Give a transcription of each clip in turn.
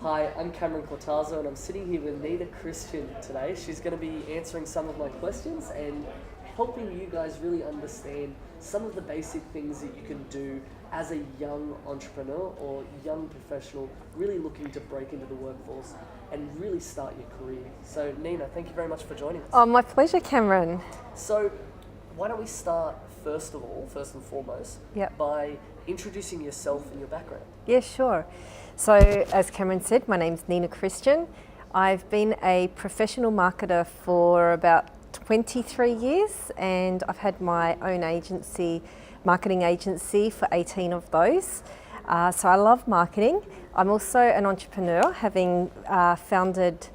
Hi, I'm Cameron Cortazzo and I'm sitting here with Nina Christian today. She's going to be answering some of my questions and helping you guys really understand some of the basic things that you can do as a young entrepreneur or young professional really looking to break into the workforce and really start your career. So Nina, thank you very much for joining us. Oh, my pleasure, Cameron. So why don't we start first and foremost, Yep. by introducing yourself and your background. Yeah, sure. So, as Cameron said, my name's Nina Christian. I've been a professional marketer for about 23 years and I've had my own agency, marketing agency, for 18 of those. So I love marketing. I'm also an entrepreneur, having founded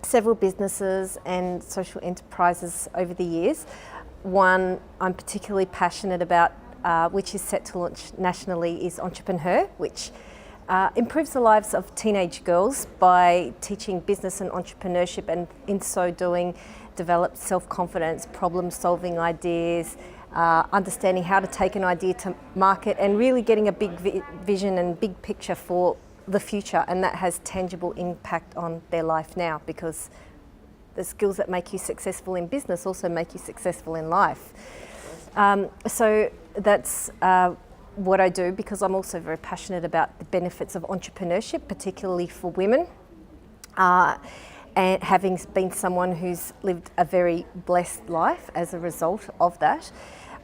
several businesses and social enterprises over the years. One I'm particularly passionate about, which is set to launch nationally, is Entrepreneur, which improves the lives of teenage girls by teaching business and entrepreneurship, and in so doing develop self-confidence, problem-solving ideas, understanding how to take an idea to market, and really getting a big vision and big picture for the future, and that has tangible impact on their life now, because the skills that make you successful in business also make you successful in life. So that's what I do, because I'm also very passionate about the benefits of entrepreneurship, particularly for women. And having been someone who's lived a very blessed life as a result of that.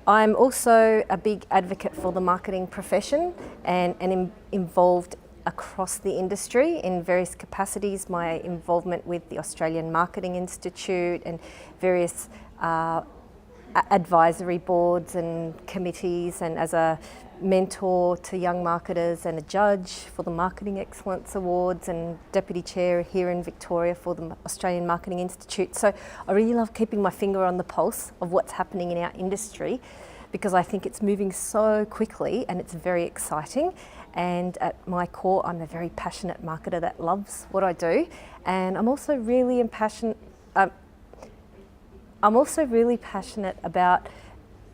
I'm also a big advocate for the marketing profession and involved across the industry in various capacities. My involvement with the Australian Marketing Institute and various advisory boards and committees, and as a mentor to young marketers and a judge for the Marketing Excellence Awards and deputy chair here in Victoria for the Australian Marketing Institute. So I really love keeping my finger on the pulse of what's happening in our industry, because I think it's moving so quickly and it's very exciting. And at my core, I'm a very passionate marketer that loves what I do. And I'm also really passionate about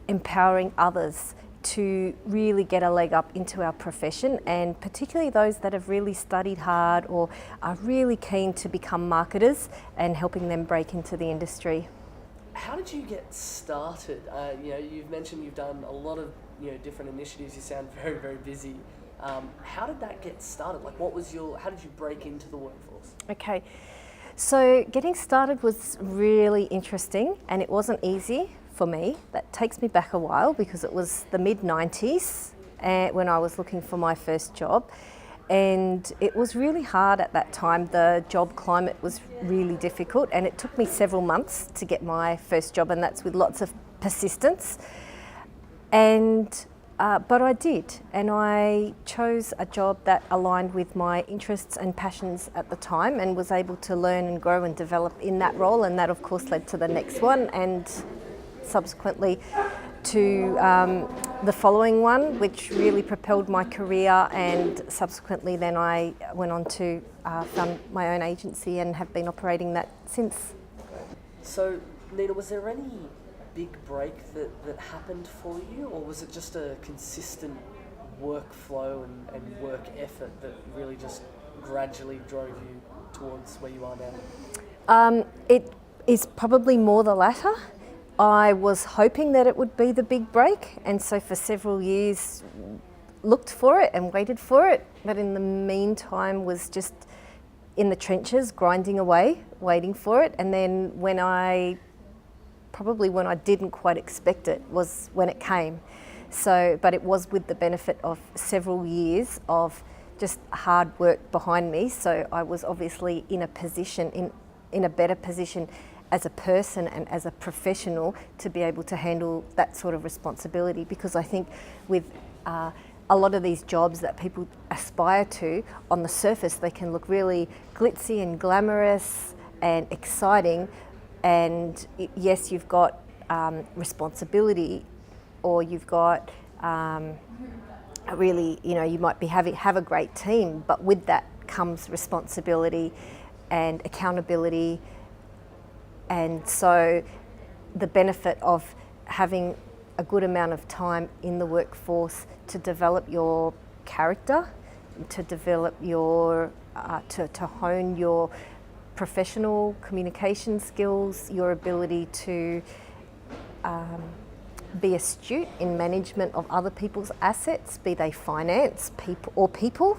empowering others to really get a leg up into our profession, and particularly those that have really studied hard or are really keen to become marketers, and helping them break into the industry. How did you get started? You've mentioned you've done a lot of different initiatives. You sound very, very busy. How did that get started? Like, how did you break into the workforce? Okay, so getting started was really interesting, and it wasn't easy for me. That takes me back a while, because it was the mid-90s when I was looking for my first job, and it was really hard at that time. The job climate was really difficult, and it took me several months to get my first job, and that's with lots of persistence. But I did, and I chose a job that aligned with my interests and passions at the time, and was able to learn and grow and develop in that role, and that of course led to the next one, and subsequently to the following one, which really propelled my career. And subsequently then I went on to found my own agency and have been operating that since. So Nina, was there any big break that happened for you, or was it just a consistent workflow and work effort that really just gradually drove you towards where you are now? It is probably more the latter. I was hoping that it would be the big break, and so for several years looked for it and waited for it, but in the meantime was just in the trenches, grinding away, waiting for it. And then when I didn't quite expect it was when it came. So, but it was with the benefit of several years of just hard work behind me. So I was obviously in a better position as a person and as a professional to be able to handle that sort of responsibility, because I think with a lot of these jobs that people aspire to, on the surface they can look really glitzy and glamorous and exciting, and yes, you've got responsibility, or you've got really, you might be have a great team, but with that comes responsibility and accountability. And so the benefit of having a good amount of time in the workforce to develop your character to develop your, to hone your professional communication skills, your ability to be astute in management of other people's assets, be they finance, people,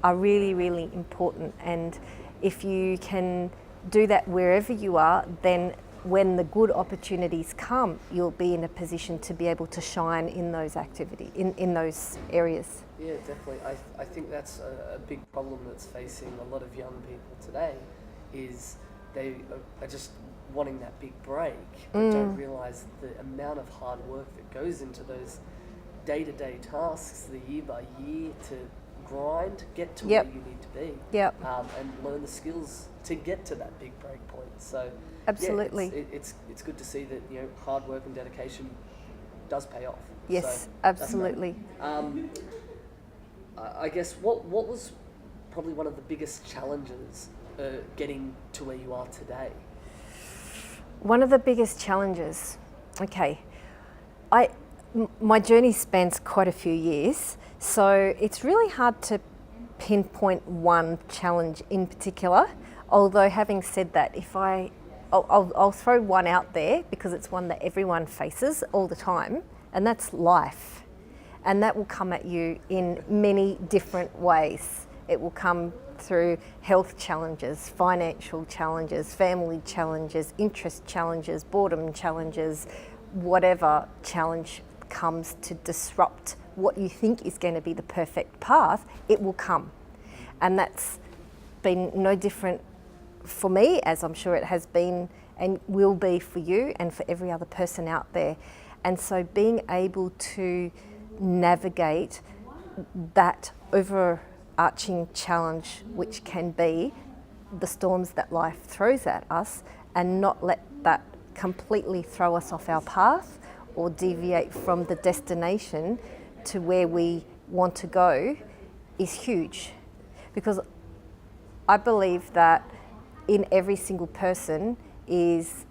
are really, really important. And if you can do that wherever you are, then when the good opportunities come, you'll be in a position to be able to shine in those activities, in those areas. Yeah, definitely. I think that's a big problem that's facing a lot of young people today, is they are just wanting that big break, but don't realise the amount of hard work that goes into those day-to-day tasks, the year by year, to grind, get to where you need to be, and learn the skills to get to that big break point. So absolutely, yeah, it's good to see that, you know, hard work and dedication does pay off. Yes, so absolutely. I guess what was probably one of the biggest challenges getting to where you are today? One of the biggest challenges, okay, my journey spans quite a few years, so it's really hard to pinpoint one challenge in particular. Although having said that, I'll throw one out there because it's one that everyone faces all the time, and that's life. And that will come at you in many different ways. It will come through health challenges, financial challenges, family challenges, interest challenges, boredom challenges, whatever challenge comes to disrupt what you think is going to be the perfect path, it will come. And that's been no different for me, as I'm sure it has been and will be for you and for every other person out there. And so being able to navigate that overarching challenge, which can be the storms that life throws at us, and not let that completely throw us off our path or deviate from the destination to where we want to go, is huge. Because I believe that in every single person is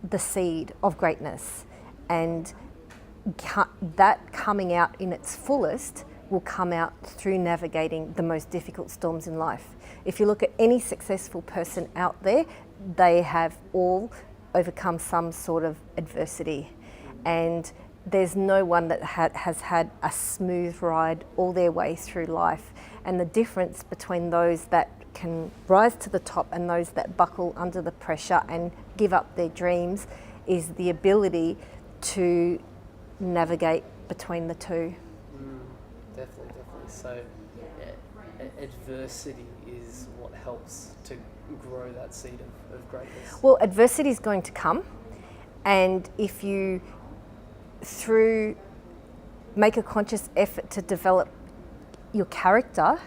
the seed of greatness, and that coming out in its fullest will come out through navigating the most difficult storms in life. If you look at any successful person out there, they have all overcome some sort of adversity, and there's no one that has had a smooth ride all their way through life. And the difference between those that can rise to the top and those that buckle under the pressure and give up their dreams is the ability to navigate between the two. Definitely. So adversity is what helps to grow that seed of greatness. Well, adversity is going to come, and if you make a conscious effort to develop your character,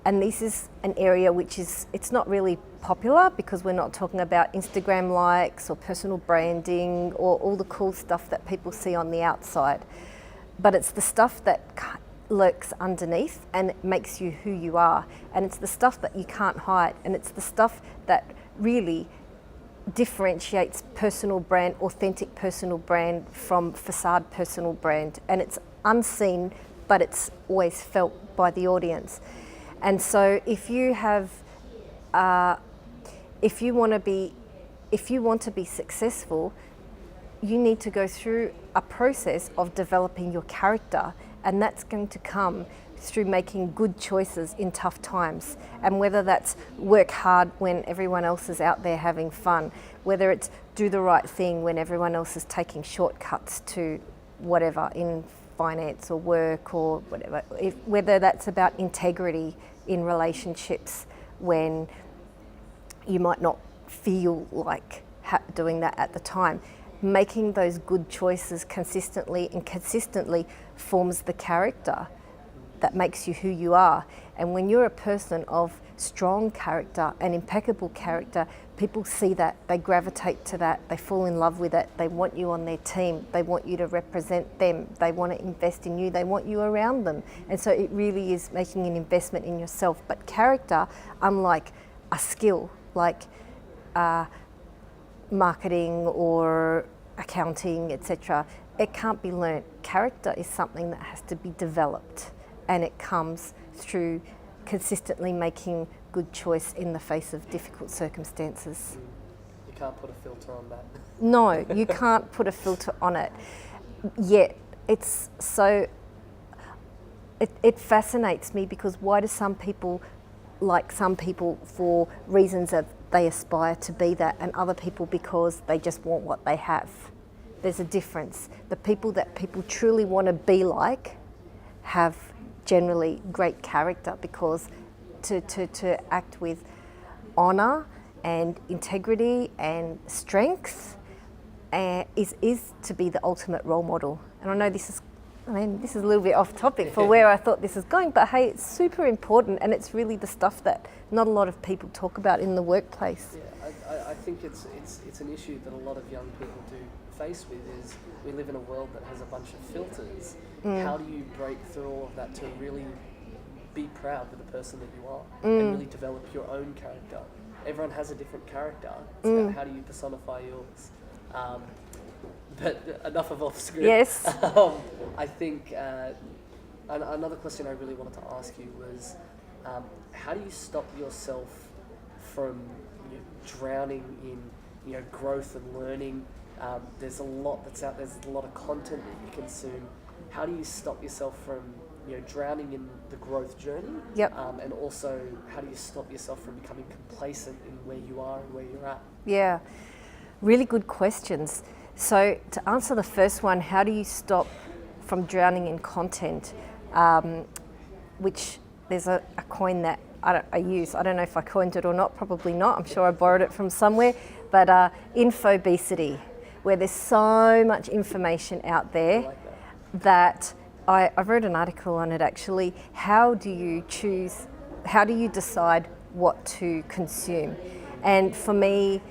and this is an area which it's not really popular because we're not talking about Instagram likes or personal branding or all the cool stuff that people see on the outside, but it's the stuff that lurks underneath and it makes you who you are, and it's the stuff that you can't hide, and it's the stuff that really differentiates personal brand, authentic personal brand, from facade personal brand. And it's unseen, but it's always felt by the audience. And so if you have, if you want to be successful, you need to go through a process of developing your character, and that's going to come through making good choices in tough times. And whether that's work hard when everyone else is out there having fun, whether it's do the right thing when everyone else is taking shortcuts to whatever in finance or work or whatever, whether that's about integrity in relationships when you might not feel like doing that at the time. Making those good choices consistently forms the character that makes you who you are. And when you're a person of strong character and impeccable character, people see that, they gravitate to that, they fall in love with it, they want you on their team, they want you to represent them, they want to invest in you, they want you around them. And so it really is making an investment in yourself. But character, unlike a skill like marketing or accounting, etc., it can't be learnt. Character is something that has to be developed, and it comes through consistently making good choice in the face of difficult circumstances. You can't put a filter on that. No, you can't put a filter on it. Yet it's so, it fascinates me, because why do some people like some people for reasons of they aspire to be that, and other people because they just want what they have? There's a difference. The people that people truly want to be like have generally great character, because to act with honour and integrity and strength is to be the ultimate role model. And I know this is a little bit off topic for where I thought this is going, but hey, it's super important, and it's really the stuff that not a lot of people talk about in the workplace. Yeah, I think it's an issue that a lot of young people do face with, is we live in a world that has a bunch of filters. How do you break through all of that to really be proud with the person that you are and really develop your own character? Everyone has a different character. It's about how do you personify yours? But enough of off script. Yes. I think another question I really wanted to ask you was, how do you stop yourself from drowning in growth and learning? There's a lot that's out there. There's a lot of content that you consume. How do you stop yourself from drowning in the growth journey? Yep. And also, how do you stop yourself from becoming complacent in where you are and where you're at? Yeah, really good questions. So to answer the first one, how do you stop from drowning in content? Which there's a coin that I use. I don't know if I coined it or not, probably not. I'm sure I borrowed it from somewhere. But infobesity, where there's so much information out there. I like that. I wrote an article on it actually. How do you decide what to consume? And for me,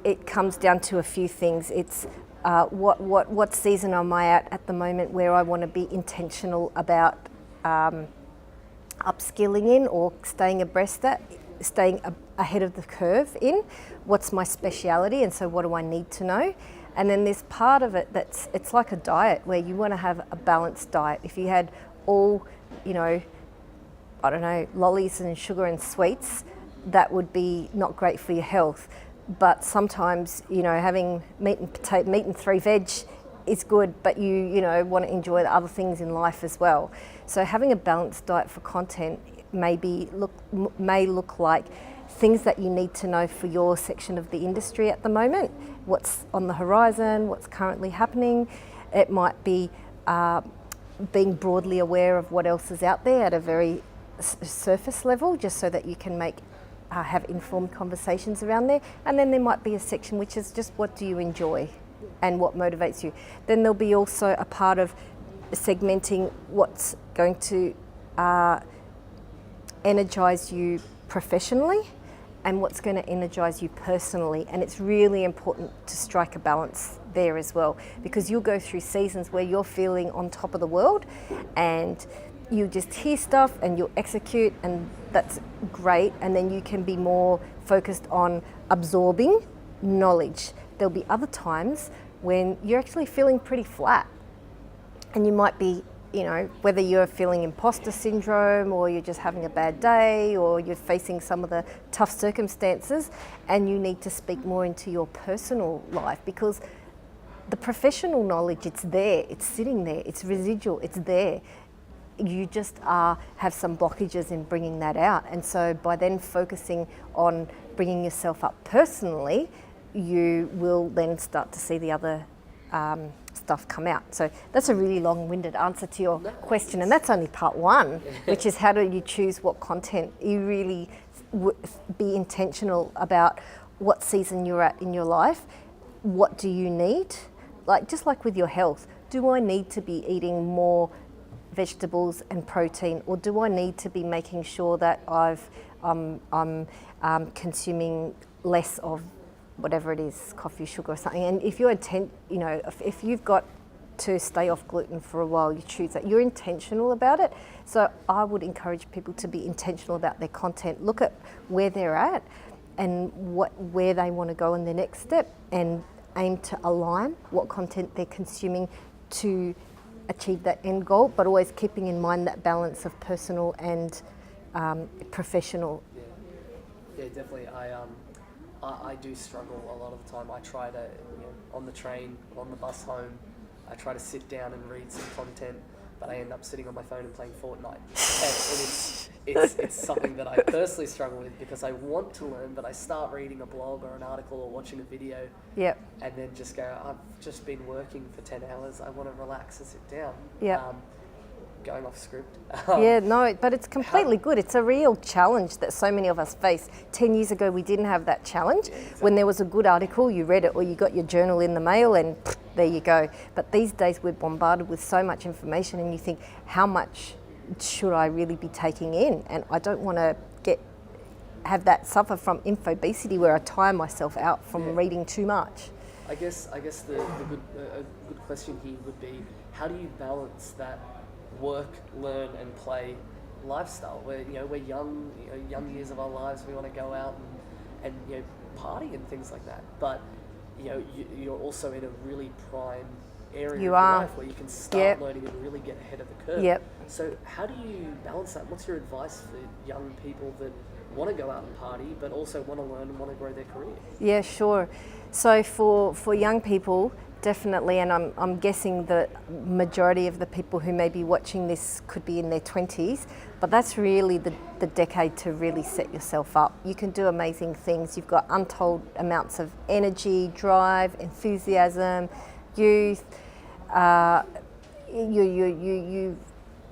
it comes down to a few things. It's what season am I at the moment, where I want to be intentional about upskilling in, or staying ahead of the curve in. What's my speciality, and so what do I need to know? And then there's part of it it's like a diet, where you want to have a balanced diet. If you had all, lollies and sugar and sweets, that would be not great for your health. But sometimes, having meat and 3 veg is good, but you want to enjoy the other things in life as well. So having a balanced diet for content may look like things that you need to know for your section of the industry at the moment, what's on the horizon, what's currently happening. It might be being broadly aware of what else is out there at a very surface level, just so that you can have informed conversations around there. And then there might be a section which is just what do you enjoy and what motivates you. Then there'll be also a part of segmenting what's going to energize you professionally and what's going to energize you personally. And it's really important to strike a balance there as well, because you'll go through seasons where you're feeling on top of the world and you just hear stuff and you'll execute, and that's great. And then you can be more focused on absorbing knowledge. There'll be other times when you're actually feeling pretty flat, and you might be, whether you're feeling imposter syndrome, or you're just having a bad day, or you're facing some of the tough circumstances, and you need to speak more into your personal life, because the professional knowledge, it's there, it's sitting there, it's residual, it's there. You just have some blockages in bringing that out. And so by then focusing on bringing yourself up personally, you will then start to see the other stuff come out. So that's a really long-winded answer to your question, and that's only part one, which is how do you choose what content. You really be intentional about what season you're at in your life. What do you need? Just like with your health, do I need to be eating more vegetables and protein, or do I need to be making sure that I'm consuming less of whatever it is, coffee, sugar or something? And if you're if you've got to stay off gluten for a while, you choose that. You're intentional about it. So I would encourage people to be intentional about their content. Look at where they're at and where they want to go in their next step, and aim to align what content they're consuming to achieve that end goal, but always keeping in mind that balance of personal and professional. Yeah, definitely. I do struggle a lot of the time. I try to, on the train, on the bus home, I try to sit down and read some content, but I end up sitting on my phone and playing Fortnite. And it's something that I personally struggle with because I want to learn, but I start reading a blog or an article or watching a video, Yep. and then just go, I've just been working for 10 hours, I want to relax and sit down. Yep. Going off script. Yeah, no, but it's completely good. It's a real challenge that so many of us face. 10 years ago, we didn't have that challenge. Yeah, exactly. When there was a good article, you read it or you got your journal in the mail and there you go. But these days, we're bombarded with so much information and you think, how much should I really be taking in? And I don't want to have that suffer from infobesity where I tire myself out from reading too much. I guess the good question here would be, how do you balance that work, learn, and play lifestyle? Where we're young, young years of our lives, we want to go out and party and things like that. But you're also in a really prime area of your life where you can start learning and really get ahead of the curve. Yep. So how do you balance that? What's your advice for young people that want to go out and party, but also want to learn and want to grow their career? Yeah, sure. So for young people, definitely, and I'm guessing the majority of the people who may be watching this could be in their 20s, but that's really the decade to really set yourself up. You can do amazing things. You've got untold amounts of energy, drive, enthusiasm, youth,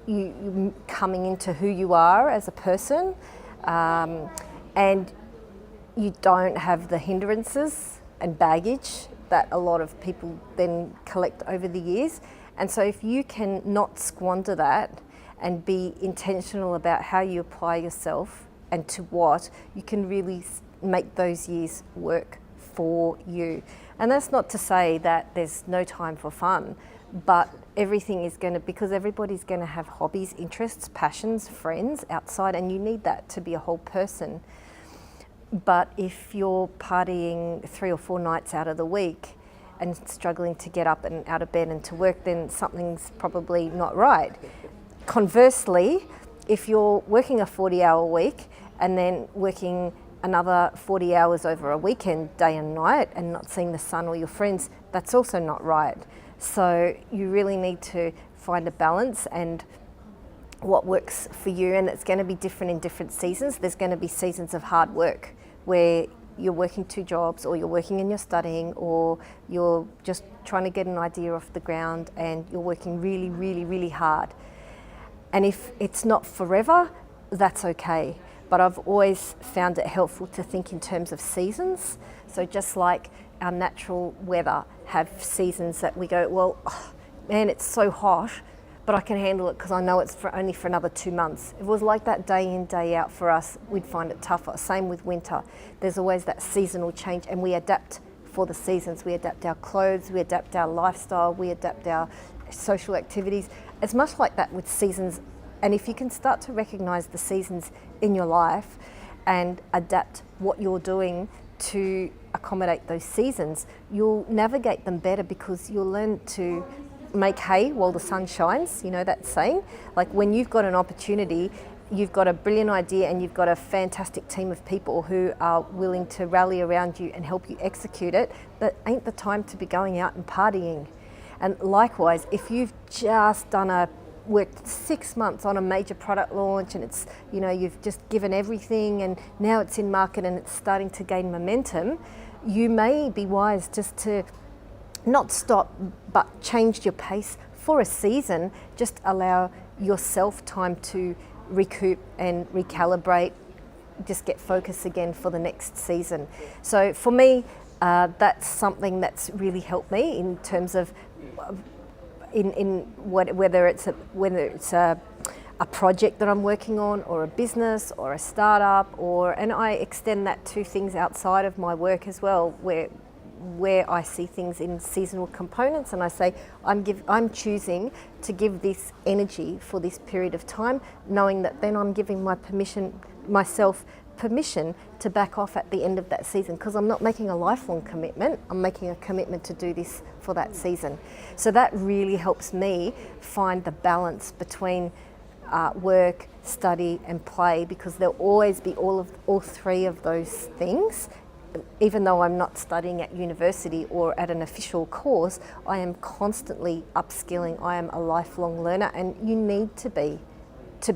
you coming into who you are as a person, and you don't have the hindrances and baggage that a lot of people then collect over the years. And so if you can not squander that and be intentional about how you apply yourself and to what, you can really make those years work for you. And that's not to say that there's no time for fun, but everything is going to, because everybody's going to have hobbies, interests, passions, friends outside, and you need that to be a whole person. But if you're partying 3 or 4 nights out of the week and struggling to get up and out of bed and to work, then something's probably not right. Conversely, if you're working a 40-hour week and then working another 40 hours over a weekend, day and night, and not seeing the sun or your friends, that's also not right. So you really need to find a balance and what works for you, and it's going to be different in different seasons. There's going to be seasons of hard work where you're working 2 jobs, or you're working and you're studying, or you're just trying to get an idea off the ground and you're working really, really, really hard. And if it's not forever, that's okay. But I've always found it helpful to think in terms of seasons. So just like our natural weather have seasons that we go, well, oh, man, it's so hot, but I can handle it because I know it's only for another 2 months. If it was like that day in, day out for us, we'd find it tougher. Same with winter. There's always that seasonal change, and we adapt for the seasons. We adapt our clothes, we adapt our lifestyle, we adapt our social activities. It's much like that with seasons. And if you can start to recognise the seasons in your life and adapt what you're doing to accommodate those seasons, you'll navigate them better because you'll learn to make hay while the sun shines, that saying. Like when you've got an opportunity, you've got a brilliant idea and you've got a fantastic team of people who are willing to rally around you and help you execute it, that ain't the time to be going out and partying. And likewise, if you've just worked 6 months on a major product launch and it's, you've just given everything and now it's in market and it's starting to gain momentum, you may be wise just to not stop, but change your pace for a season. Just allow yourself time to recoup and recalibrate, just get focus again for the next season. So for me, that's something that's really helped me in terms of whether it's a project that I'm working on, or a business, or a startup, and I extend that to things outside of my work as well, where I see things in seasonal components, and I say I'm choosing to give this energy for this period of time, knowing that then I'm giving myself permission to back off at the end of that season, because I'm not making a lifelong commitment, I'm making a commitment to do this for that season. So that really helps me find the balance between work, study and play, because there'll always be all three of those things. Even though I'm not studying at university or at an official course, I am constantly upskilling. I am a lifelong learner, and you need to be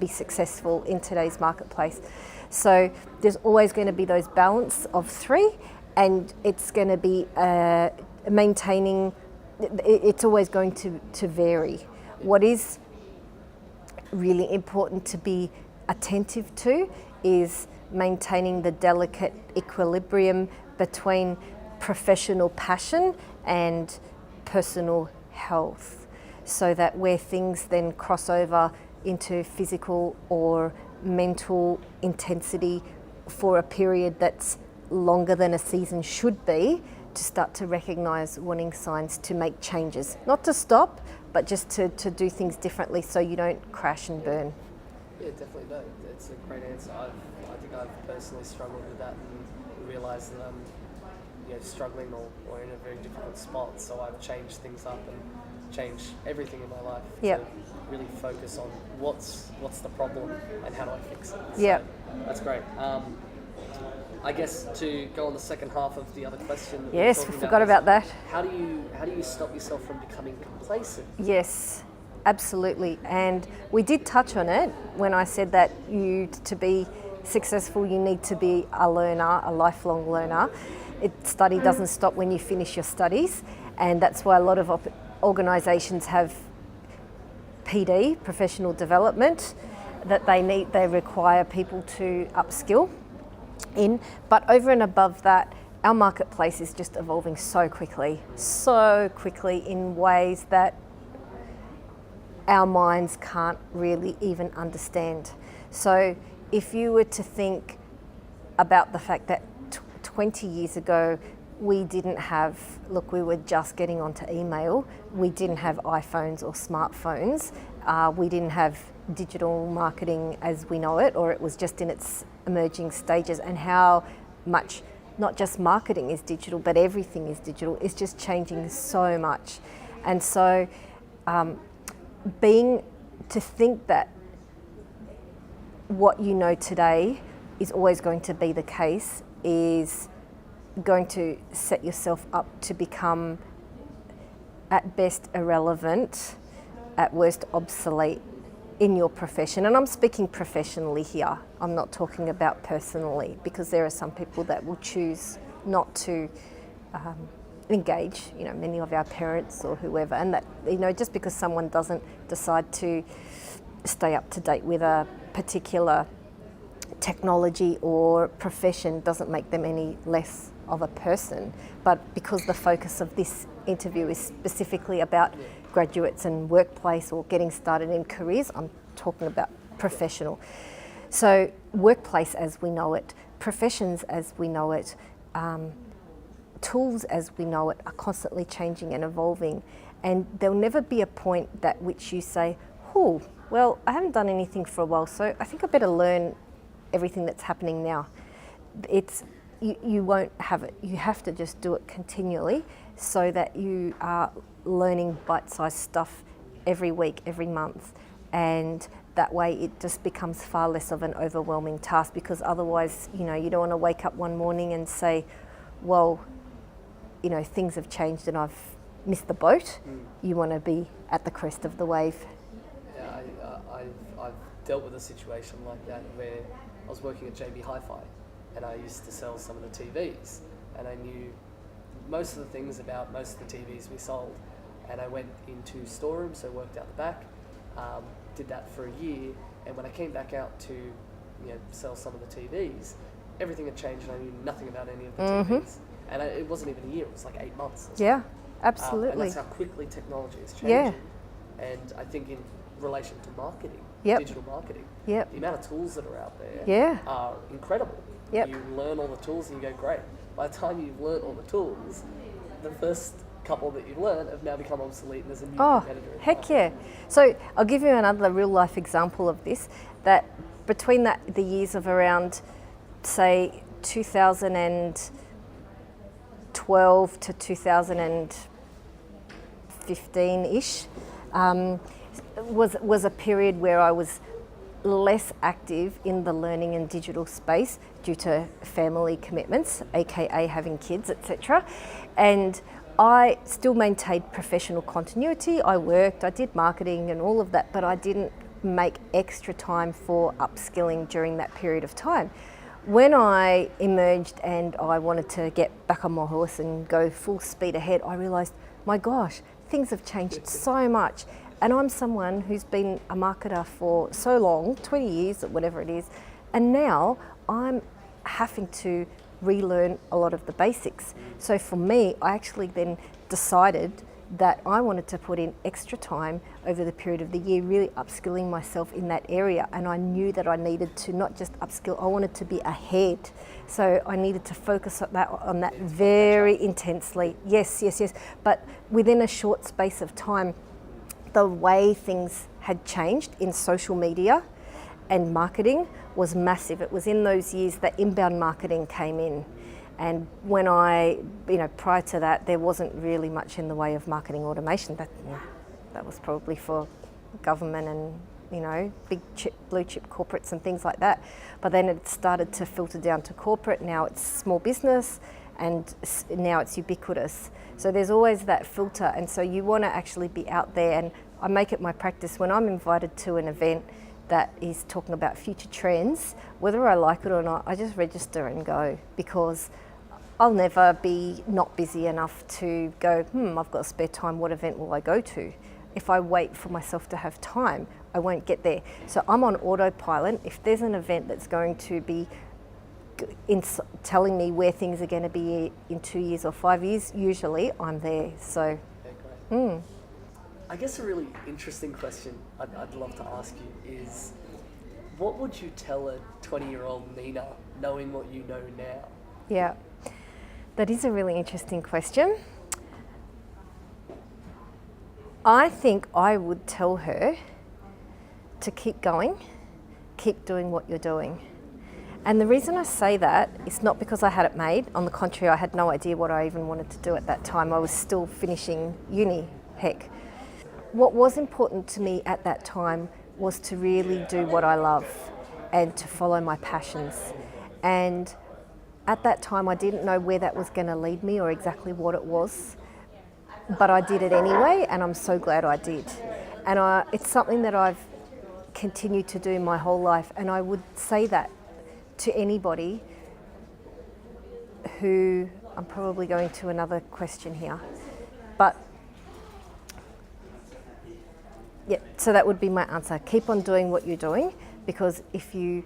successful in today's marketplace. So there's always going to be those balance of three, and it's going to be maintaining, it's always going to vary. What is really important to be attentive to is maintaining the delicate equilibrium between professional passion and personal health, so that where things then cross over into physical or mental intensity for a period that's longer than a season should be, to start to recognise warning signs to make changes. Not to stop, but just to do things differently so you don't crash and burn. Yeah, definitely. No, it's a great answer. I think I've personally struggled with that and realised that I'm struggling or in a very difficult spot. So I've changed things up and changed everything in my life to really focus on what's the problem and how do I fix it. So that's great. I guess to go on the second half of the other question. Yes, we forgot about that. How do you stop yourself from becoming complacent? Yes, absolutely. And we did touch on it when I said that to be successful, you need to be a learner, a lifelong learner. Study doesn't stop when you finish your studies, and that's why a lot of organisations have PD, professional development, that they require people to upskill in. But over and above that, our marketplace is just evolving so quickly in ways that our minds can't really even understand. So if you were to think about the fact that 20 years ago, we were just getting onto email. We didn't have iPhones or smartphones. We didn't have digital marketing as we know it, or it was just in its emerging stages, and how much not just marketing is digital, but everything is digital. It's just changing so much. And so to think that what you know today is always going to be the case is going to set yourself up to become at best irrelevant, at worst obsolete in your profession. And I'm speaking professionally here. I'm not talking about personally, because there are some people that will choose not to engage, many of our parents or whoever, and that, just because someone doesn't decide to stay up to date with a particular technology or profession doesn't make them any less of a person. But because the focus of this interview is specifically about graduates and workplace or getting started in careers, I'm talking about professional. So workplace as we know it, professions as we know it, tools as we know it are constantly changing and evolving, and there'll never be a point at which you say, oh, well, I haven't done anything for a while, so I think I better learn everything that's happening now. You won't have it. You have to just do it continually, so that you are learning bite-sized stuff every week, every month, and that way it just becomes far less of an overwhelming task, because otherwise, you don't want to wake up one morning and say, well, things have changed and I've missed the boat. You want to be at the crest of the wave. Yeah, I've dealt with a situation like that where I was working at JB Hi-Fi, and I used to sell some of the TVs, and I knew most of the things about most of the TVs we sold, and I went into storeroom, so worked out the back, did that for a year, and when I came back out to sell some of the TVs, everything had changed and I knew nothing about any of the TVs. And it wasn't even a year, it was like 8 months. Yeah, absolutely. And that's how quickly technology is changing. Yeah. And I think in relation to marketing, Yep. digital marketing, Yep. the amount of tools that are out there Yeah. are incredible. Yep. You learn all the tools and you go, great. By the time you've learned all the tools, the first couple that you've learned have now become obsolete and there's a new competitor. In Heck the market. yeah. So I'll give you another real life example of this, that between the years of around say 2012 to 2015-ish, was a period where I was less active in the learning and digital space due to family commitments, aka having kids, etc. And I still maintained professional continuity. I worked, I did marketing and all of that, but I didn't make extra time for upskilling during that period of time. When I emerged and I wanted to get back on my horse and go full speed ahead, I realised, my gosh, things have changed so much. And I'm someone who's been a marketer for so long, 20 years or whatever it is, and now I'm having to relearn a lot of the basics. So for me, I actually then decided that I wanted to put in extra time over the period of the year, really upskilling myself in that area. And I knew that I needed to not just upskill, I wanted to be ahead. So I needed to focus on that very intensely. Yes. But within a short space of time, the way things had changed in social media and marketing was massive. It was in those years that inbound marketing came in. And when prior to that, there wasn't really much in the way of marketing automation. That was probably for government and, big blue chip corporates and things like that. But then it started to filter down to corporate. Now it's small business, and now it's ubiquitous. So there's always that filter, and so you want to actually be out there. And I make it my practice when I'm invited to an event that is talking about future trends, whether I like it or not, I just register and go, because I'll never be not busy enough to go, I've got spare time, what event will I go to? If I wait for myself to have time, I won't get there. So I'm on autopilot. If there's an event that's going to be telling me where things are going to be in 2 years or 5 years, usually I'm there. So, I guess a really interesting question I'd love to ask you is, what would you tell a 20-year-old Nina knowing what you know now? Yeah, that is a really interesting question. I think I would tell her to keep going, keep doing what you're doing. And the reason I say that is not because I had it made. On the contrary, I had no idea what I even wanted to do at that time. I was still finishing uni, heck. What was important to me at that time was to really do what I love and to follow my passions. And at that time, I didn't know where that was going to lead me or exactly what it was. But I did it anyway, and I'm so glad I did. And it's something that I've continued to do my whole life. And I would say that to anybody who, I'm probably going to another question here, but yeah, so that would be my answer. Keep on doing what you're doing, because if you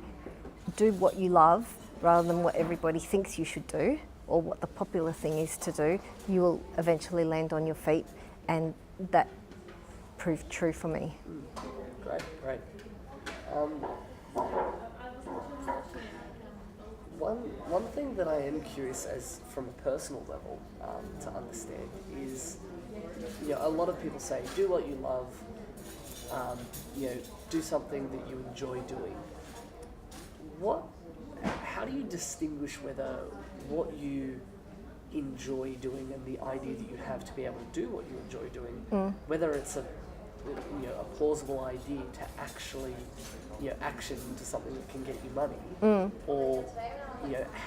do what you love rather than what everybody thinks you should do or what the popular thing is to do, you will eventually land on your feet, and that proved true for me. Great. One thing that I am curious as from a personal level to understand is, a lot of people say do what you love, do something that you enjoy doing. How do you distinguish whether what you enjoy doing and the idea that you have to be able to do what you enjoy doing, whether it's a plausible idea to actually action into something that can get you money, or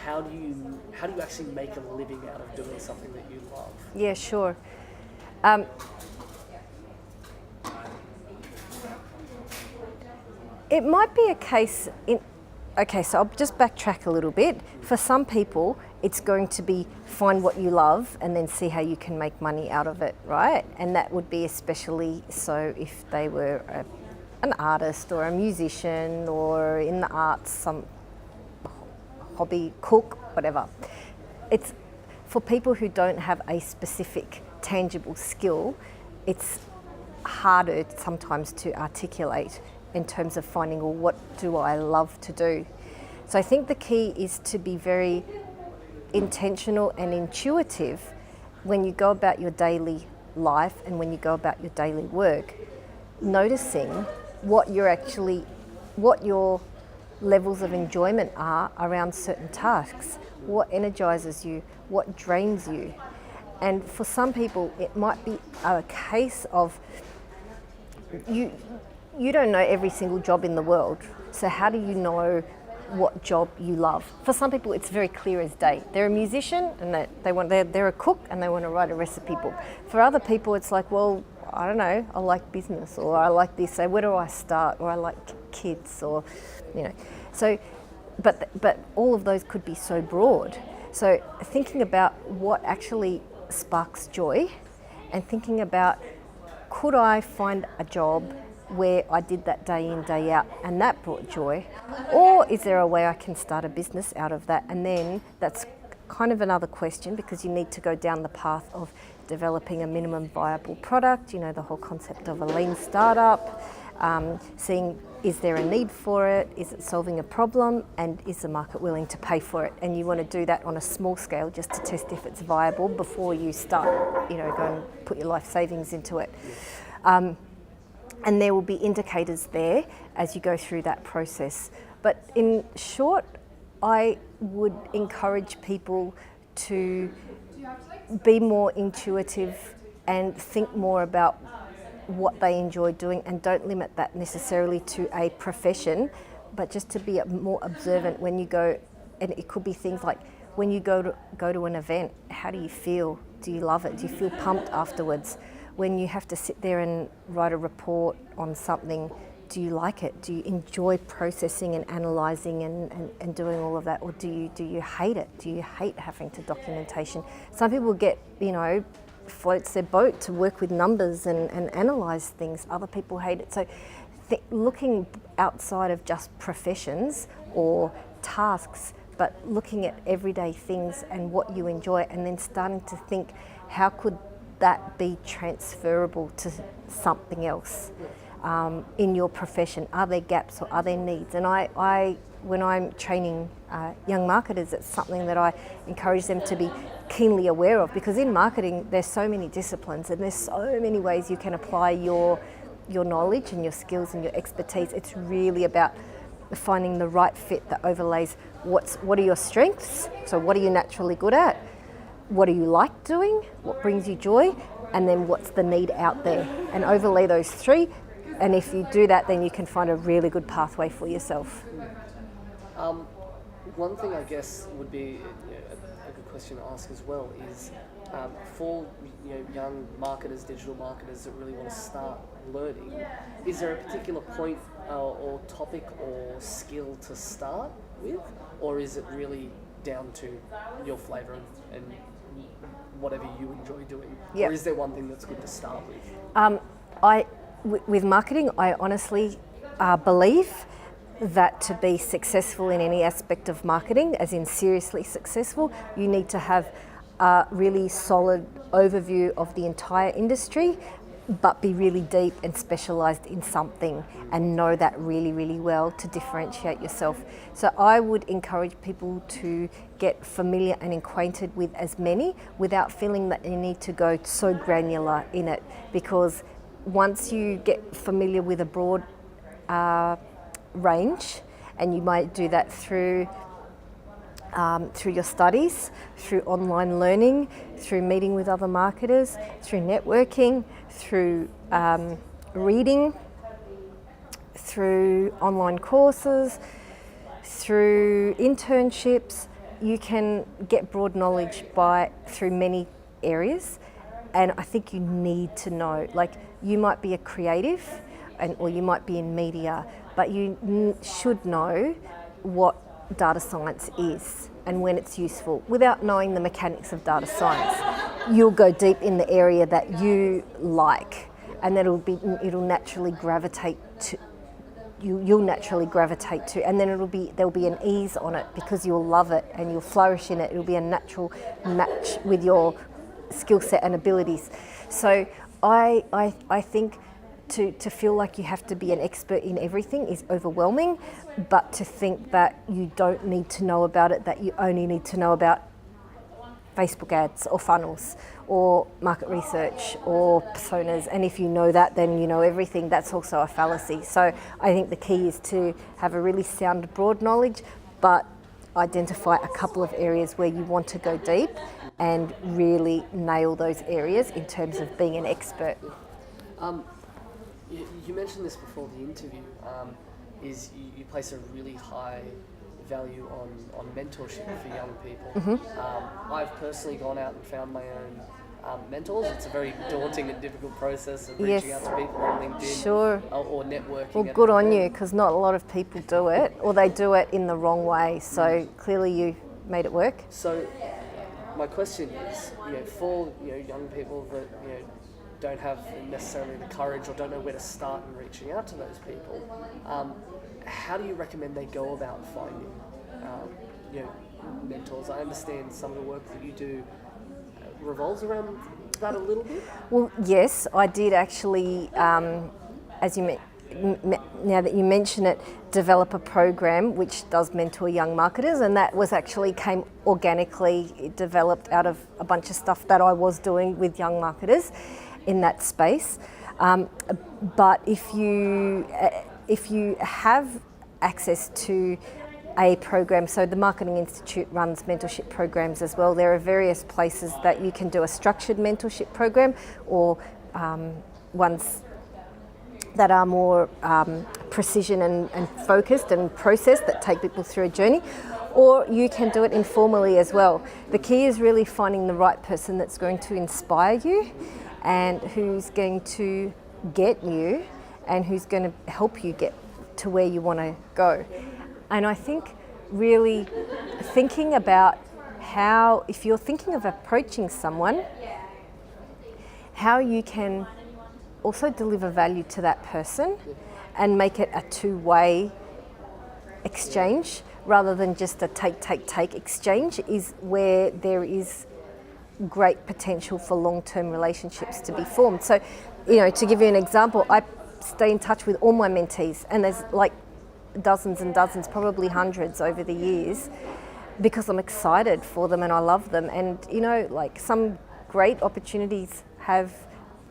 how do you actually make a living out of doing something that you love? Yeah, sure. It might be a case so I'll just backtrack a little bit. For some people, it's going to be find what you love and then see how you can make money out of it, right? And that would be especially so if they were an artist or a musician or in the arts, some hobby, cook, whatever. It's for people who don't have a specific tangible skill, it's harder sometimes to articulate in terms of finding, well, what do I love to do? So I think the key is to be very intentional and intuitive when you go about your daily life and when you go about your daily work, noticing what you're levels of enjoyment are around certain tasks. What energizes you? What drains you? And for some people, it might be a case of you don't know every single job in the world. So how do you know what job you love? For some people, it's very clear as day. They're a musician and they're a cook and they want to write a recipe book. For other people, it's like, well, I don't know, I like business, or I like this, so where do I start? Or I like kids, or, you know. So, but all of those could be so broad. So thinking about what actually sparks joy, and thinking about, could I find a job where I did that day in, day out, and that brought joy? Or is there a way I can start a business out of that? And then that's kind of another question, because you need to go down the path of developing a minimum viable product, you know, the whole concept of a lean startup, seeing, is there a need for it? Is it solving a problem? And is the market willing to pay for it? And you want to do that on a small scale just to test if it's viable before you start, you know, go and put your life savings into it. And there will be indicators there as you go through that process. But in short, I would encourage people to be more intuitive and think more about what they enjoy doing, and don't limit that necessarily to a profession, but just to be more observant when you go. And it could be things like, when you go to an event, how do you feel? Do you love it? Do you feel pumped afterwards? When you have to sit there and write a report on something, do you like it? Do you enjoy processing and analysing and doing all of that? Or do you hate it? Do you hate having to documentation? Some people get, you know, floats their boat to work with numbers and analyse things. Other people hate it. So looking outside of just professions or tasks, but looking at everyday things and what you enjoy, and then starting to think, how could that be transferable to something else in your profession? Are there gaps or are there needs? And I when I'm training young marketers, it's something that I encourage them to be keenly aware of, because in marketing there's so many disciplines and there's so many ways you can apply your knowledge and your skills and your expertise. It's really about finding the right fit that overlays what are your strengths, so what are you naturally good at, what do you like doing, what brings you joy, and then what's the need out there, and overlay those three. And if you do that, then you can find a really good pathway for yourself. One thing I guess would be a good question to ask as well is, for young marketers, digital marketers that really want to start learning, is there a particular point or topic or skill to start with, or is it really down to your flavour and whatever you enjoy doing? Yep. Or is there one thing that's good to start with? With marketing, I honestly believe that to be successful in any aspect of marketing, as in seriously successful, you need to have a really solid overview of the entire industry, but be really deep and specialised in something, and know that really, really well to differentiate yourself. So I would encourage people to get familiar and acquainted with as many, without feeling that you need to go so granular in it, because once you get familiar with a broad range, and you might do that through your studies, through online learning, through meeting with other marketers, through networking, through reading, through online courses, through internships. You can get broad knowledge through many areas, and I think you need to know, like, you might be a creative or you might be in media, but you should know what data science is and when it's useful. Without knowing the mechanics of data science, you'll go deep in the area that you like, and it'll naturally gravitate to. You'll naturally gravitate to, and then there'll be an ease on it, because you'll love it and you'll flourish in it. It'll be a natural match with your skill set and abilities. So I think to feel like you have to be an expert in everything is overwhelming, but to think that you don't need to know about it, that you only need to know about Facebook ads or funnels or market research or personas, and if you know that, then you know everything. That's also a fallacy. So I think the key is to have a really sound broad knowledge, but identify a couple of areas where you want to go deep and really nail those areas in terms of being an expert. You mentioned this before the interview, is you place a really high value on mentorship for young people. I've personally gone out and found my own mentors. It's a very daunting and difficult process of reaching out to people on LinkedIn or networking. Well, good on you, because not a lot of people do it, or they do it in the wrong way. So clearly you made it work. So my question is, for young people that don't have necessarily the courage or don't know where to start in reaching out to those people, how do you recommend they go about finding mentors? I understand some of the work that you do revolves around that a little bit. Well, yes, I did actually, as you now that you mention it, develop a program which does mentor young marketers, and that was actually came organically. It developed out of a bunch of stuff that I was doing with young marketers in that space. But if you have access to a program, so the Marketing Institute runs mentorship programs as well. There are various places that you can do a structured mentorship program, or ones that are more precision and focused and processed, that take people through a journey, or you can do it informally as well. The key is really finding the right person that's going to inspire you and who's going to get you and who's going to help you get to where you want to go. And I think really thinking about how, if you're thinking of approaching someone, how you can also deliver value to that person and make it a two-way exchange rather than just a take exchange, is where there is great potential for long-term relationships to be formed. So, to give you an example, I stay in touch with all my mentees, and there's like dozens and dozens, probably hundreds over the years, because I'm excited for them and I love them. And some great opportunities have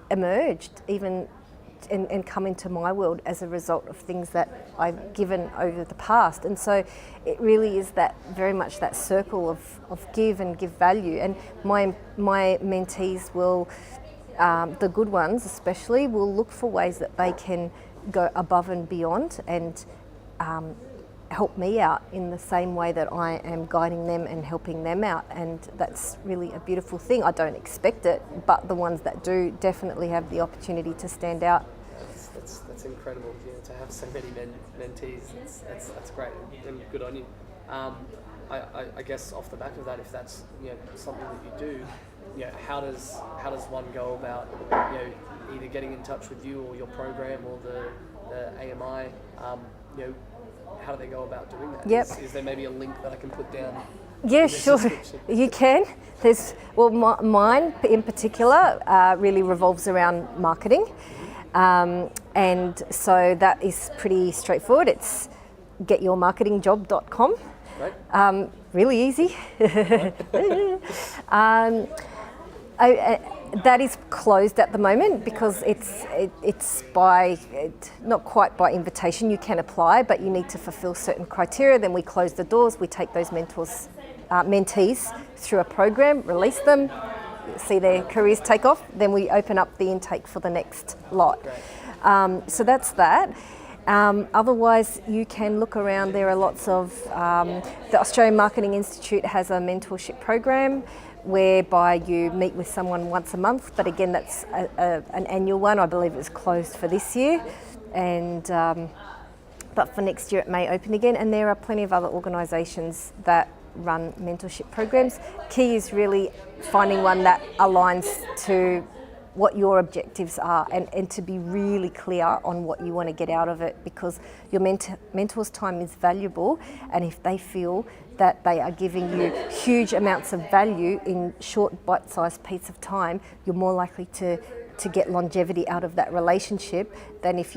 emerged even and come into my world as a result of things that I've given over the past. And so it really is that very much that circle of give and give value. And my mentees will, the good ones especially, will look for ways that they can go above and beyond and help me out in the same way that I am guiding them and helping them out. And that's really a beautiful thing. I don't expect it, but the ones that do definitely have the opportunity to stand out. That's incredible, to have so many mentees. That's great and good on you. I guess off the back of that, if that's something that you do, how does one go about either getting in touch with you or your program or the AMI? How do they go about doing that? Yep. Is there maybe a link that I can put down? Yeah, sure. You can. Mine in particular really revolves around marketing. And so that is pretty straightforward. It's getyourmarketingjob.com. Right. Really easy. That is closed at the moment because it's not quite by invitation. You can apply, but you need to fulfil certain criteria. Then we close the doors. We take those mentees through a program, release them, see their careers take off. Then we open up the intake for the next lot. So that's that. Otherwise, you can look around. There are lots of the Australian Marketing Institute has a mentorship program whereby you meet with someone once a month, but again that's an annual one. I believe it's closed for this year, and but for next year it may open again. And there are plenty of other organisations that run mentorship programs. Key is really finding one that aligns to what your objectives are and to be really clear on what you want to get out of it, because your mentor's time is valuable, and if they feel that they are giving you huge amounts of value in short bite-sized piece of time, you're more likely to get longevity out of that relationship than if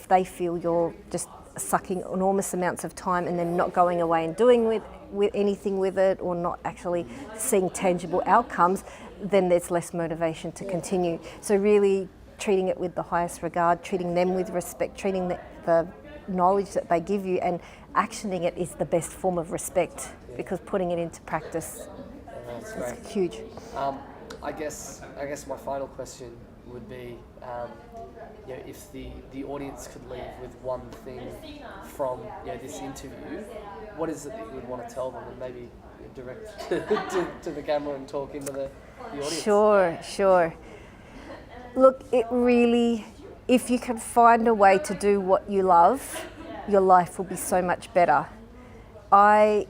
they feel you're just sucking enormous amounts of time and then not going away and doing with anything with it, or not actually seeing tangible outcomes, then there's less motivation to continue. So really treating it with the highest regard, treating them with respect, treating the knowledge that they give you and actioning it is the best form of respect, because putting it into practice is huge. I guess my final question would be, if the audience could leave with one thing from this interview, what is it that you would want to tell them, and maybe direct to the camera and talk into the audience? Sure. Look, if you can find a way to do what you love, your life will be so much better. I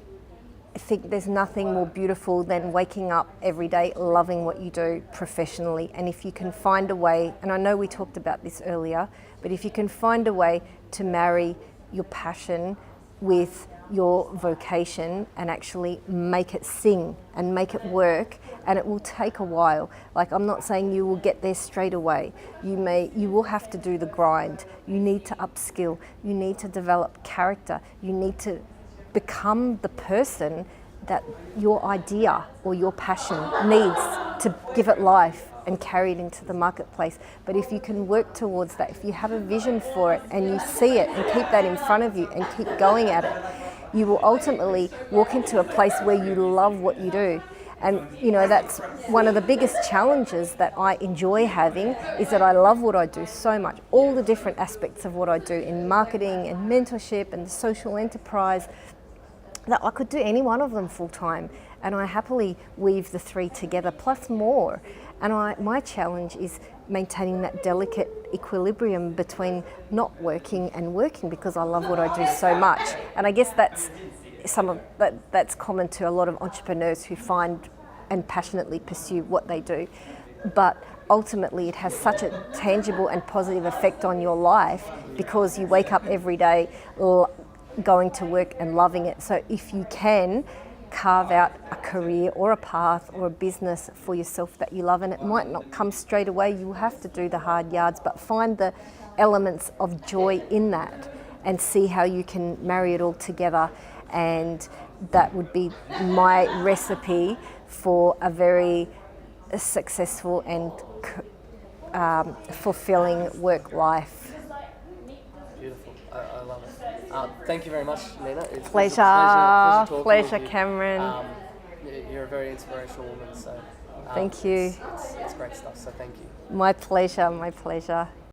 think there's nothing more beautiful than waking up every day loving what you do professionally. And if you can find a way, and I know we talked about this earlier, but if you can find a way to marry your passion with your vocation and actually make it sing and make it work, and it will take a while. Like, I'm not saying you will get there straight away. You will have to do the grind. You need to upskill. You need to develop character. You need to become the person that your idea or your passion needs to give it life and carry it into the marketplace. But if you can work towards that, if you have a vision for it and you see it and keep that in front of you and keep going at it, you will ultimately walk into a place where you love what you do. And that's one of the biggest challenges that I enjoy having, is that I love what I do so much. All the different aspects of what I do in marketing and mentorship and social enterprise, that I could do any one of them full time, and I happily weave the three together plus more. And my challenge is maintaining that delicate equilibrium between not working and working, because I love what I do so much. And I guess that's that's common to a lot of entrepreneurs who find and passionately pursue what they do. But ultimately it has such a tangible and positive effect on your life, because you wake up every day going to work and loving it. So if you can carve out a career or a path or a business for yourself that you love, and it might not come straight away, you have to do the hard yards, but find the elements of joy in that and see how you can marry it all together. And that would be my recipe for a very successful and fulfilling work life. Beautiful. I love it. Thank you very much, Nina. It's Pleasure, talking with you. Cameron. You're a very inspirational woman, so Thank you. It's great stuff, so thank you. My pleasure.